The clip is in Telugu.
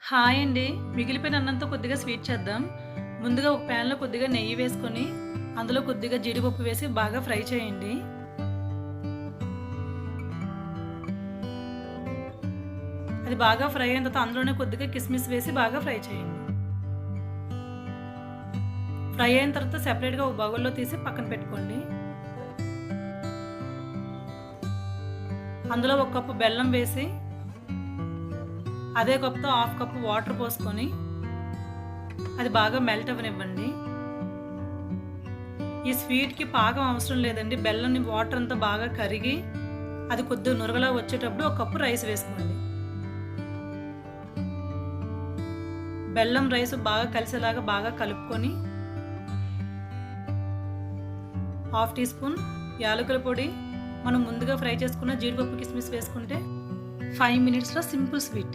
హాయ్ అండి. మిగిలిపోయిన అన్నంతో కొద్దిగా స్వీట్ చేద్దాం. ముందుగా ఒక ప్యాన్‌లో కొద్దిగా నెయ్యి వేసుకొని, అందులో కొద్దిగా జీడిపప్పు వేసి బాగా ఫ్రై చేయండి. అది బాగా ఫ్రై అయిన తర్వాత అందులోనే కొద్దిగా కిస్మిస్ వేసి బాగా ఫ్రై చేయండి. ఫ్రై అయిన తర్వాత సెపరేట్‌గా ఒక బౌల్‌లో తీసి పక్కన పెట్టుకోండి. అందులో ఒక కప్పు బెల్లం వేసి, అదే కప్‌తో హాఫ్ కప్పు వాటర్ పోసుకొని, అది బాగా మెల్ట్ అవ్వనివ్వండి. ఈ స్వీట్‌కి పాకం అవసరం లేదండి. బెల్లంని వాటర్ అంతా బాగా కరిగి, అది కొద్దిగా నురగలా వచ్చేటప్పుడు ఒక కప్పు రైస్ వేసుకోండి. బెల్లం, రైస్ బాగా కలిసేలాగా బాగా కలుపుకొని, హాఫ్ టీ స్పూన్ యాలకుల పొడి, మనం ముందుగా ఫ్రై చేసుకున్న జీడిపప్పు, కిస్మిస్ వేసుకుంటే 5 మినిట్స్‌లో సింపుల్ స్వీట్.